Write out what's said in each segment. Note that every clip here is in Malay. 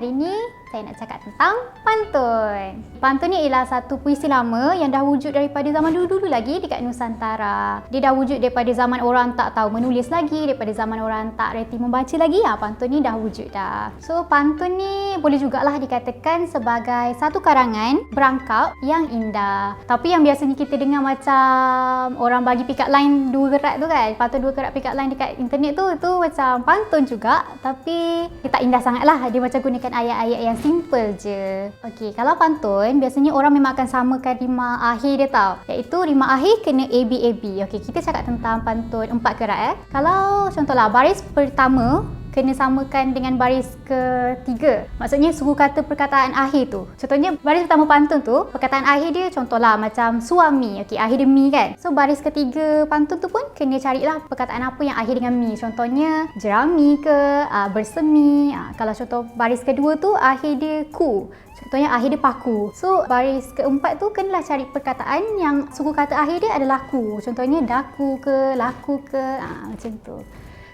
Hari ini saya nak cakap tentang pantun. Pantun ni ialah satu puisi lama yang dah wujud daripada zaman dulu-dulu lagi dekat Nusantara. Dia dah wujud daripada zaman orang tak tahu menulis lagi, daripada zaman orang tak reti membaca lagi. Pantun ni dah wujud dah. So pantun ni boleh jugalah dikatakan sebagai satu karangan berangkap yang indah. Tapi yang biasanya kita dengar macam orang bagi pick up line dua kerat tu kan. Pantun dua kerat pick up line dekat internet tu macam pantun juga, tapi dia tak indah sangat lah. Dia macam gunakan ayat-ayat yang simple je. Okey, kalau pantun biasanya orang memang akan samakan rima akhir dia tau, iaitu rima akhir kena AB. Okey, kita cakap tentang pantun empat kerat. Kalau contohlah baris pertama kena samakan dengan baris ketiga. Maksudnya suku kata perkataan akhir tu. Contohnya baris pertama pantun tu, perkataan akhir dia contohlah macam suami. Okey, akhir dia mi kan. So baris ketiga pantun tu pun kena carilah perkataan apa yang akhir dengan mi. Contohnya jerami ke, bersemi. Kalau contoh baris kedua tu akhir dia ku. Contohnya akhir dia paku. So baris keempat tu kenalah cari perkataan yang suku kata akhir dia adalah ku. Contohnya daku ke, laku ke, macam tu.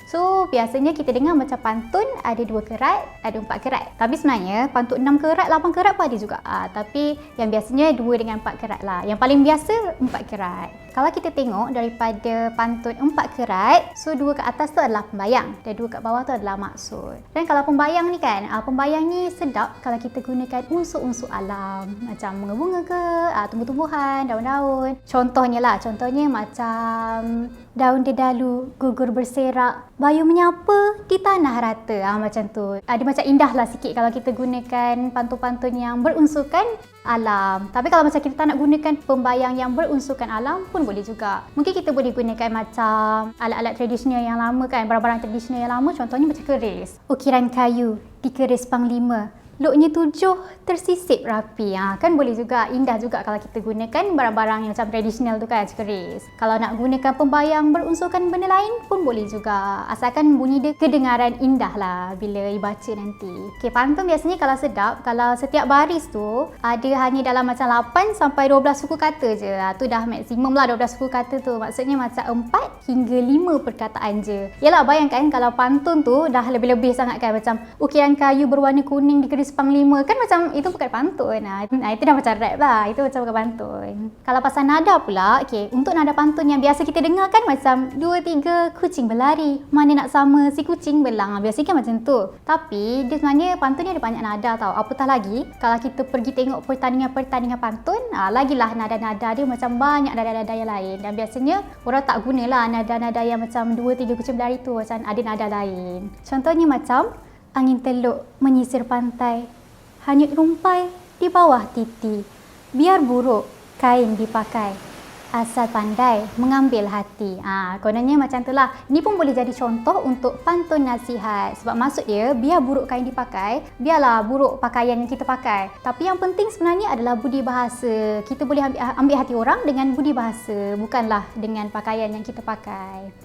So, biasanya kita dengar macam pantun ada 2 kerat, ada 4 kerat. Tapi sebenarnya pantun 6 kerat, 8 kerat pun ada juga. Tapi yang biasanya 2 dengan 4 kerat lah. Yang paling biasa 4 kerat. Kalau kita tengok daripada pantun 4 kerat, so 2 kat atas tu adalah pembayang dan 2 kat bawah tu adalah maksud. Dan kalau pembayang ni kan, pembayang ni sedap kalau kita gunakan unsur-unsur alam. Macam bunga-bunga ke, tumbuh-tumbuhan, daun-daun. Contohnya macam daun dedalu gugur berserak, bayu menyapa di tanah rata. Macam tu. Dia macam indah lah sikit kalau kita gunakan pantun-pantun yang berunsurkan alam. Tapi kalau macam kita tak nak gunakan pembayang yang berunsurkan alam pun boleh juga. Mungkin kita boleh gunakan macam alat-alat tradisional yang lama kan, barang-barang tradisional yang lama, contohnya macam keris. Ukiran kayu di keris panglima, loknya 7 tersisip rapi. Kan boleh juga, indah juga kalau kita gunakan barang-barang yang macam tradisional tu kan, keris. Kalau nak gunakan pembayang berunsurkan benda lain pun boleh juga, asalkan bunyi dia kedengaran indah lah bila dibaca nanti. Okay, pantun biasanya kalau sedap, kalau setiap baris tu ada hanya dalam macam 8 sampai 12 suku kata je. Tu dah maksimum lah 12 suku kata tu. Maksudnya macam 4 hingga 5 perkataan je. Yalah, bayangkan kalau pantun tu dah lebih-lebih sangat kan, macam ukiran kayu berwarna kuning di keris panglima, kan macam itu bukan pantun. Itu dah macam rap lah, itu macam bukan pantun. Kalau pasal nada pula, okay, untuk nada pantun yang biasa kita dengar kan macam 2-3 kucing berlari, mana nak sama si kucing belang. Biasanya kan macam tu. Tapi dia sebenarnya pantun ni ada banyak nada tau. Apatah lagi kalau kita pergi tengok pertandingan pantun, lagilah nada-nada dia macam banyak nada-nada yang lain. Dan biasanya orang tak gunalah nada-nada yang macam 2-3 kucing berlari tu, macam ada nada lain. Contohnya macam angin teluk menyisir pantai, hanyut rumpai di bawah titi, biar buruk kain dipakai, asal pandai mengambil hati. Kononnya macam tu lah. Ni pun boleh jadi contoh untuk pantun nasihat. Sebab maksud dia, biar buruk kain dipakai, biarlah buruk pakaian yang kita pakai. Tapi yang penting sebenarnya adalah budi bahasa. Kita boleh ambil hati orang dengan budi bahasa, bukanlah dengan pakaian yang kita pakai.